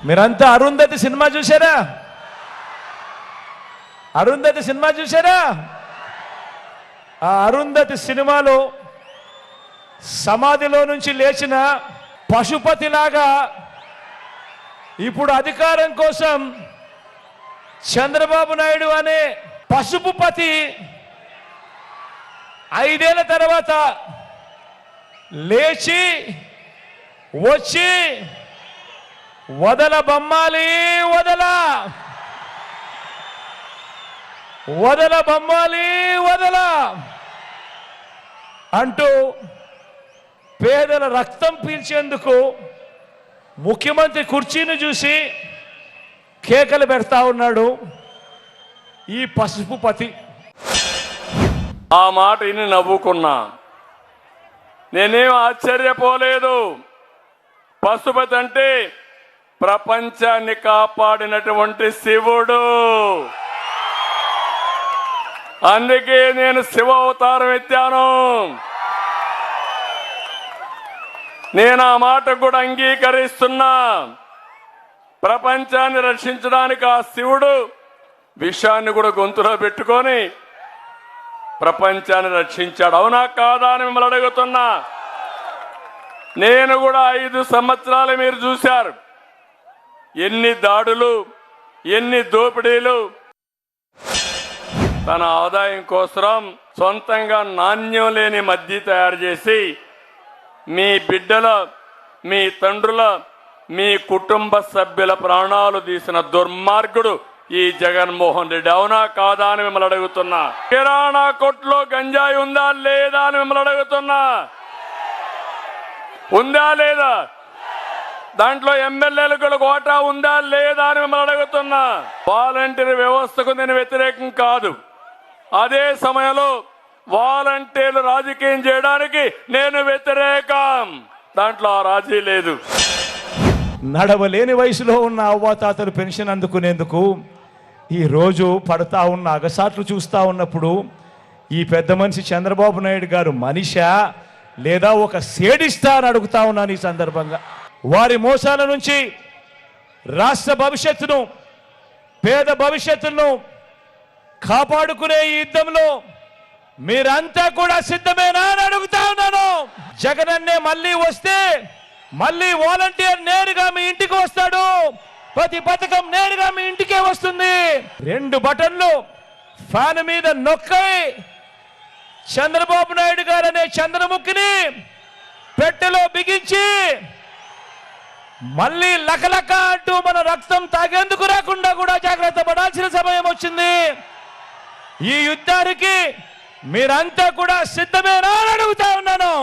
మీరంతా అరుంధతి సినిమా చూసారా? అరుంధతి సినిమా చూసారా? ఆ అరుంధతి సినిమాలో సమాధిలో నుంచి లేచిన పశుపతిలాగా ఇప్పుడు అధికారం కోసం చంద్రబాబు నాయుడు అనే పశుపతి 5 ఏళ్ల తర్వాత లేచి వచ్చి వదల బొమ్మాలి వదల వదల బొమ్మాలి వదల అంటూ పేదల రక్తం పీల్చేందుకు ముఖ్యమంత్రి కుర్చీని చూసి కేకలు పెడతా ఉన్నాడు ఈ పశుపతి. ఆ మాట విని నవ్వుకున్నా. నేనేం ఆశ్చర్యపోలేదు. పశుపతి అంటే ప్రపంచాన్ని కాపాడినటువంటి శివుడు. అందుకే నేను శివ అవతారం ఎత్తాను. నేను ఆ మాట కూడా అంగీకరిస్తున్నా. ప్రపంచాన్ని రక్షించడానికి ఆ శివుడు విషాన్ని కూడా గొంతులో పెట్టుకొని ప్రపంచాన్ని రక్షించాడు. అవునా కాదా అని మిమ్మల్ని అడుగుతున్నా. నేను కూడా 5 సంవత్సరాలు మీరు చూశారు. ఎన్ని దాడులు, ఎన్ని దోపిడీలు. తన ఆదాయం కోసం సొంతంగా నాణ్యం లేని మద్య తయారు చేసి మీ బిడ్డల, మీ తండ్రుల, మీ కుటుంబ సభ్యుల ప్రాణాలు తీసిన దుర్మార్గుడు ఈ జగన్మోహన్ రెడ్డి. అవునా కాదా అని మిమ్మల్ని అడుగుతున్నా. కిరాణా కొట్లో గంజాయి ఉందా లేదా అని మిమ్మల్ని అడుగుతున్నా. ఉందా లేదా? దాంట్లో ఎమ్మెల్యేలకు కోటా ఉందా లేదా అని మిమ్మల్ని అడుగుతున్నా. వాలంటీర్ వ్యవస్థకు నేను వ్యతిరేకం కాదు. అదే సమయంలో వాలంటీర్లు రాజకీయం చేయడానికి నేను వ్యతిరేకం. దాంట్లో ఆ రాజీ లేదు. నడవలేని వయసులో ఉన్న అవ్వాతాతలు పెన్షన్ అందుకునేందుకు ఈరోజు పడతా ఉన్న అగసాట్లు చూస్తూ ఉన్నప్పుడు ఈ పెద్ద మనిషి చంద్రబాబు నాయుడు గారు మనిషా లేదా ఒక సేడిస్తా అని అడుగుతా ఉన్నాను. ఈ సందర్భంగా వారి మోసాల నుంచి రాష్ట్ర భవిష్యత్తును, పేద భవిష్యత్తును కాపాడుకునే ఈ యుద్ధంలో మీరంతా కూడా సిద్ధమేనా అని అడుగుతా ఉన్నాను. జగనన్నే మళ్ళీ వస్తే మళ్ళీ వాలంటీర్ నేరుగా మీ ఇంటికి వస్తాడు. ప్రతి పథకం నేరుగా మీ ఇంటికే వస్తుంది. 2 బటన్లు ఫ్యాన్ మీద నొక్కై చంద్రబాబు నాయుడు గారు అనే చంద్రముఖిని పెట్టెలో బిగించి మళ్ళీ లకలక అంటూ మన రక్తం తాగేందుకు రాకుండా కూడా జాగ్రత్త పడాల్సిన సమయం వచ్చింది. ఈ యుద్ధానికి మీరంతా కూడా సిద్ధమేనా అని అడుగుతా ఉన్నాను.